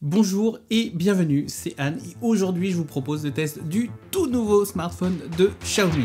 Bonjour et bienvenue, c'est Anne et aujourd'hui je vous propose le test du tout nouveau smartphone de Xiaomi.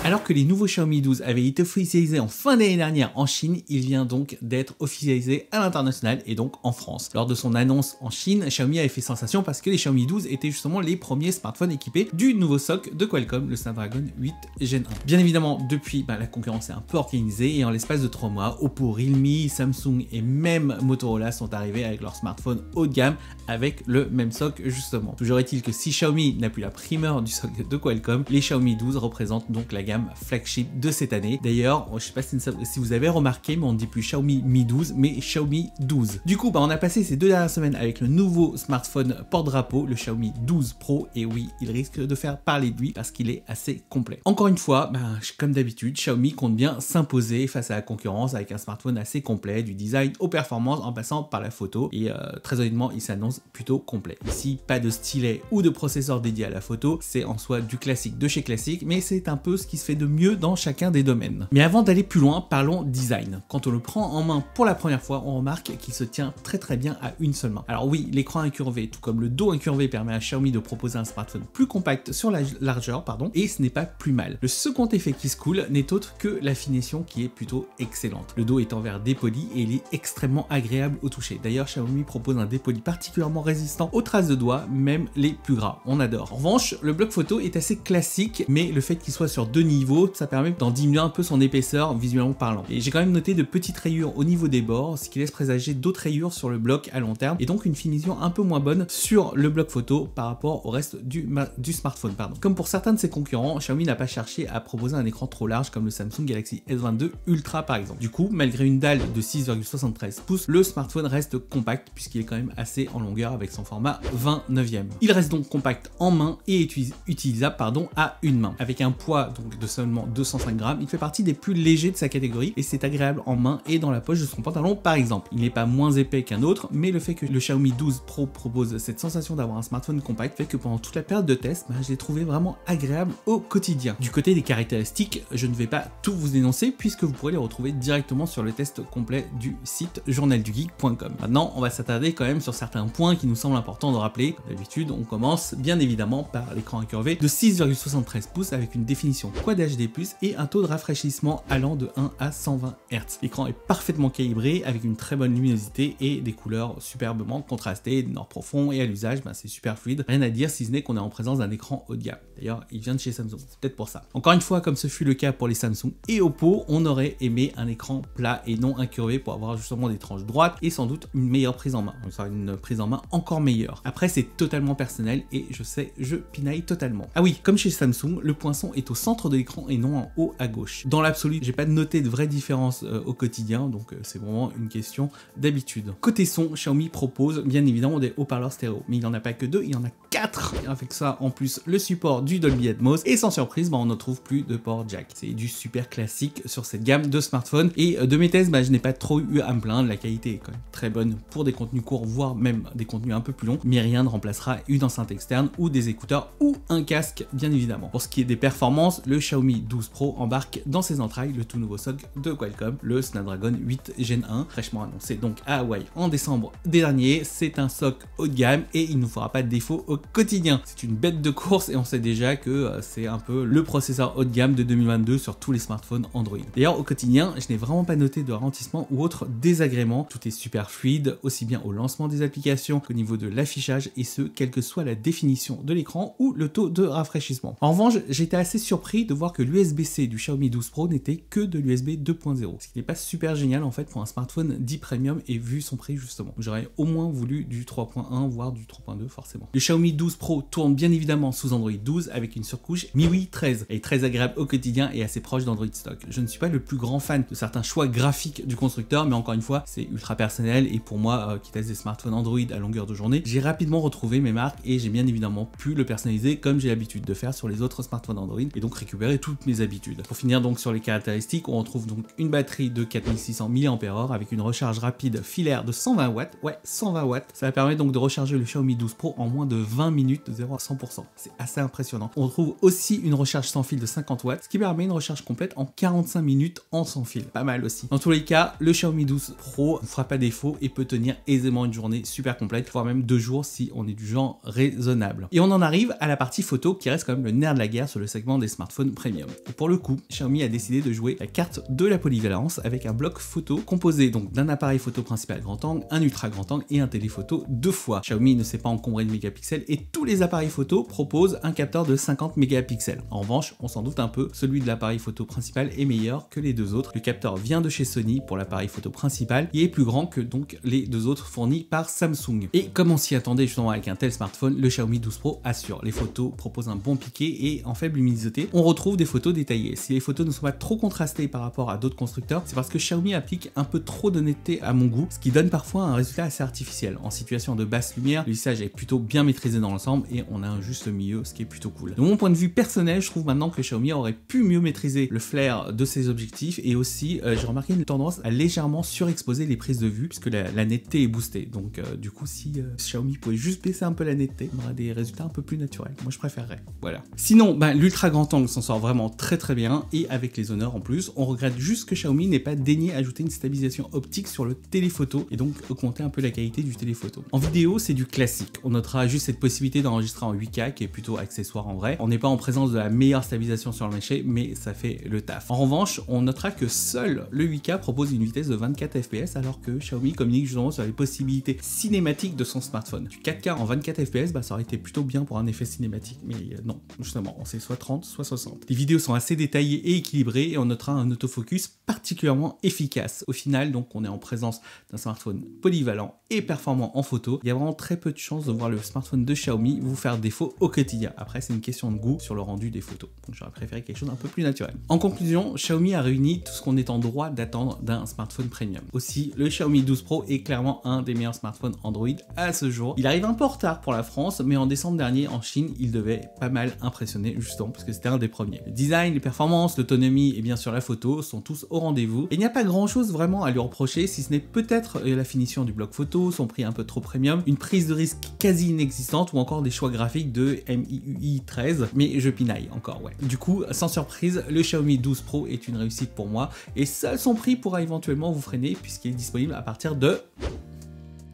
Alors que les nouveaux Xiaomi 12 avaient été officialisés en fin d'année dernière en Chine, il vient donc d'être officialisé à l'international et donc en France. Lors de son annonce en Chine, Xiaomi avait fait sensation parce que les Xiaomi 12 étaient justement les premiers smartphones équipés du nouveau SoC de Qualcomm, le Snapdragon 8 Gen 1. Bien évidemment, depuis, la concurrence est un peu organisée et en l'espace de 3 mois, Oppo, Realme, Samsung et même Motorola sont arrivés avec leurs smartphones haut de gamme avec le même SoC justement. Toujours est-il que si Xiaomi n'a plus la primeur du SoC de Qualcomm, les Xiaomi 12 représentent donc la gamme flagship de cette année. D'ailleurs, je sais pas si vous avez remarqué, mais on ne dit plus Xiaomi Mi 12, mais Xiaomi 12. Du coup, on a passé ces 2 dernières semaines avec le nouveau smartphone porte-drapeau, le Xiaomi 12 Pro, et oui, il risque de faire parler de lui parce qu'il est assez complet. Encore une fois, comme d'habitude, Xiaomi compte bien s'imposer face à la concurrence avec un smartphone assez complet, du design aux performances en passant par la photo, et très honnêtement, il s'annonce plutôt complet. Ici, pas de stylet ou de processeur dédié à la photo, c'est en soi du classique de chez classique, mais c'est un peu ce qui se fait de mieux dans chacun des domaines. Mais avant d'aller plus loin, parlons design. Quand on le prend en main pour la première fois, on remarque qu'il se tient très bien à une seule main. Alors oui, l'écran incurvé, tout comme le dos incurvé, permet à Xiaomi de proposer un smartphone plus compact sur la largeur, et ce n'est pas plus mal. Le second effet qui se coule n'est autre que la finition qui est plutôt excellente. Le dos est en verre dépoli et il est extrêmement agréable au toucher. D'ailleurs, Xiaomi propose un dépoli particulièrement résistant aux traces de doigts, même les plus gras. On adore. En revanche, le bloc photo est assez classique, mais le fait qu'il soit sur 2 niveaux, ça permet d'en diminuer un peu son épaisseur visuellement parlant. Et j'ai quand même noté de petites rayures au niveau des bords, ce qui laisse présager d'autres rayures sur le bloc à long terme, et donc une finition un peu moins bonne sur le bloc photo par rapport au reste du smartphone. Comme pour certains de ses concurrents, Xiaomi n'a pas cherché à proposer un écran trop large comme le Samsung Galaxy S22 Ultra par exemple. Du coup, malgré une dalle de 6,73 pouces, le smartphone reste compact puisqu'il est quand même assez en longueur avec son format 29e. Il reste donc compact en main et utilisable à une main. Avec un poids donc de seulement 205 grammes, il fait partie des plus légers de sa catégorie et c'est agréable en main et dans la poche de son pantalon par exemple. Il n'est pas moins épais qu'un autre, mais le fait que le Xiaomi 12 Pro propose cette sensation d'avoir un smartphone compact fait que pendant toute la période de test, je l'ai trouvé vraiment agréable au quotidien. Du côté des caractéristiques, je ne vais pas tout vous énoncer puisque vous pourrez les retrouver directement sur le test complet du site journaldugeek.com. Maintenant, on va s'attarder quand même sur certains points qui nous semblent importants de rappeler. Comme d'habitude, on commence bien évidemment par l'écran incurvé de 6,73 pouces avec une définition Quad HD+, et un taux de rafraîchissement allant de 1 à 120 Hz. L'écran est parfaitement calibré avec une très bonne luminosité et des couleurs superbement contrastées, des noirs profonds et à l'usage, c'est super fluide. Rien à dire si ce n'est qu'on est en présence d'un écran haut de gamme. D'ailleurs, il vient de chez Samsung, c'est peut-être pour ça. Encore une fois, comme ce fut le cas pour les Samsung et Oppo, on aurait aimé un écran plat et non incurvé pour avoir justement des tranches droites et sans doute une meilleure prise en main. Enfin, une prise en main encore meilleure. Après, c'est totalement personnel et je sais, je pinaille totalement. Ah oui, comme chez Samsung, le poinçon est au centre de l'écran et non en haut à gauche. Dans l'absolu, j'ai pas noté de vraie différence au quotidien, donc c'est vraiment une question d'habitude. Côté son, Xiaomi propose bien évidemment des haut-parleurs stéréo, mais il n'y en a pas que 2, il y en a 4. Avec ça, en plus, le support du Dolby Atmos, et sans surprise, on ne trouve plus de port jack. C'est du super classique sur cette gamme de smartphones, et de mes tests, je n'ai pas trop eu à me plaindre, la qualité est quand même très bonne pour des contenus courts, voire même des contenus un peu plus longs, mais rien ne remplacera une enceinte externe ou des écouteurs ou un casque, bien évidemment. Pour ce qui est des performances, le Xiaomi 12 Pro embarque dans ses entrailles le tout nouveau SoC de Qualcomm, le Snapdragon 8 Gen 1, fraîchement annoncé donc à Hawaï en décembre dernier. C'est un SoC haut de gamme et il ne nous fera pas de défaut au quotidien. C'est une bête de course et on sait déjà que c'est un peu le processeur haut de gamme de 2022 sur tous les smartphones Android. D'ailleurs, au quotidien, je n'ai vraiment pas noté de ralentissement ou autre désagrément. Tout est super fluide, aussi bien au lancement des applications qu'au niveau de l'affichage, et ce, quelle que soit la définition de l'écran ou le taux de rafraîchissement. En revanche, j'étais assez surpris de voir que l'USB-C du Xiaomi 12 Pro n'était que de l'USB 2.0, ce qui n'est pas super génial en fait pour un smartphone dit premium et vu son prix justement. J'aurais au moins voulu du 3.1 voire du 3.2 forcément. Le Xiaomi 12 Pro tourne bien évidemment sous Android 12 12 avec une surcouche MIUI 13. Elle est très agréable au quotidien et assez proche d'Android stock. Je ne suis pas le plus grand fan de certains choix graphiques du constructeur, mais encore une fois, c'est ultra personnel et pour moi, qui teste des smartphones Android à longueur de journée, j'ai rapidement retrouvé mes marques et j'ai bien évidemment pu le personnaliser comme j'ai l'habitude de faire sur les autres smartphones Android et donc récupérer toutes mes habitudes. Pour finir donc sur les caractéristiques, on retrouve donc une batterie de 4600 mAh avec une recharge rapide filaire de 120 watts. Ouais, 120 watts. Ça permet donc de recharger le Xiaomi 12 Pro en moins de 20 minutes de 0 à 100%. C'est assez impressionnant. On retrouve aussi une recharge sans fil de 50 watts, ce qui permet une recharge complète en 45 minutes en sans fil. Pas mal aussi. Dans tous les cas, le Xiaomi 12 Pro ne fera pas défaut et peut tenir aisément une journée super complète, voire même 2 jours si on est du genre raisonnable. Et on en arrive à la partie photo qui reste quand même le nerf de la guerre sur le segment des smartphones premium. Et pour le coup, Xiaomi a décidé de jouer la carte de la polyvalence avec un bloc photo composé donc d'un appareil photo principal grand angle, un ultra grand angle et un téléphoto 2 fois. Xiaomi ne s'est pas encombré de mégapixels et tous les appareils photo proposent un capteur de 50 mégapixels. En revanche, on s'en doute un peu, celui de l'appareil photo principal est meilleur que les deux autres. Le capteur vient de chez Sony pour l'appareil photo principal et est plus grand que donc les deux autres fournis par Samsung. Et comme on s'y attendait justement avec un tel smartphone, le Xiaomi 12 Pro assure. Les photos proposent un bon piqué et en faible luminosité, on retrouve des photos détaillées. Si les photos ne sont pas trop contrastées par rapport à d'autres constructeurs, c'est parce que Xiaomi applique un peu trop d'honnêteté à mon goût, ce qui donne parfois un résultat assez artificiel. En situation de basse lumière, le lissage est plutôt bien maîtrisé dans l'ensemble et on a un juste milieu, ce qui est plutôt cool. De mon point de vue personnel, je trouve maintenant que Xiaomi aurait pu mieux maîtriser le flair de ses objectifs et aussi j'ai remarqué une tendance à légèrement surexposer les prises de vue puisque la netteté est boostée. Donc du coup, si Xiaomi pouvait juste baisser un peu la netteté, on aurait des résultats un peu plus naturels. Moi, je préférerais. Voilà. Sinon, l'ultra grand angle s'en sort vraiment très bien et avec les honneurs en plus. On regrette juste que Xiaomi n'ait pas daigné ajouter une stabilisation optique sur le téléphoto et donc augmenter un peu la qualité du téléphoto. En vidéo, c'est du classique. On notera juste cette possibilité d'enregistrer en 8K qui est plutôt accessoire en vrai. On n'est pas en présence de la meilleure stabilisation sur le marché, mais ça fait le taf. En revanche, on notera que seul le 8K propose une vitesse de 24 fps alors que Xiaomi communique justement sur les possibilités cinématiques de son smartphone. Du 4K en 24 fps, ça aurait été plutôt bien pour un effet cinématique, mais non, justement, c'est soit 30, soit 60. Les vidéos sont assez détaillées et équilibrées et on notera un autofocus particulièrement efficace. Au final, donc, on est en présence d'un smartphone polyvalent et performant en photo. Il y a vraiment très peu de chances de voir le smartphone de Xiaomi vous faire défaut au quotidien. Après, c'est une question de goût sur le rendu des photos. Donc, j'aurais préféré quelque chose d'un peu plus naturel. En conclusion, Xiaomi a réuni tout ce qu'on est en droit d'attendre d'un smartphone premium. Aussi, le Xiaomi 12 Pro est clairement un des meilleurs smartphones Android à ce jour. Il arrive un peu en retard pour la France, mais en décembre dernier, en Chine, il devait pas mal impressionner, justement, parce que c'était un des premiers. Le design, les performances, l'autonomie et bien sûr la photo sont tous au rendez-vous. Et il n'y a pas grand chose vraiment à lui reprocher, si ce n'est peut-être la finition du bloc photo, son prix un peu trop premium, une prise de risque quasi inexistante ou encore des choix graphiques de MIUI 13, mais je pinaille encore, ouais. Du coup, sans surprise, le Xiaomi 12 Pro est une réussite pour moi et seul son prix pourra éventuellement vous freiner puisqu'il est disponible à partir de...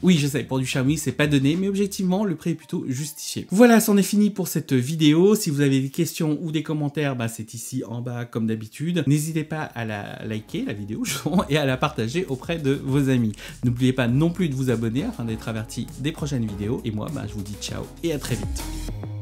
Oui, je sais, pour du Xiaomi, c'est pas donné, mais objectivement, le prix est plutôt justifié. Voilà, c'en est fini pour cette vidéo. Si vous avez des questions ou des commentaires, c'est ici en bas comme d'habitude. N'hésitez pas à la liker, la vidéo, et à la partager auprès de vos amis. N'oubliez pas non plus de vous abonner afin d'être averti des prochaines vidéos. Et moi, je vous dis ciao et à très vite.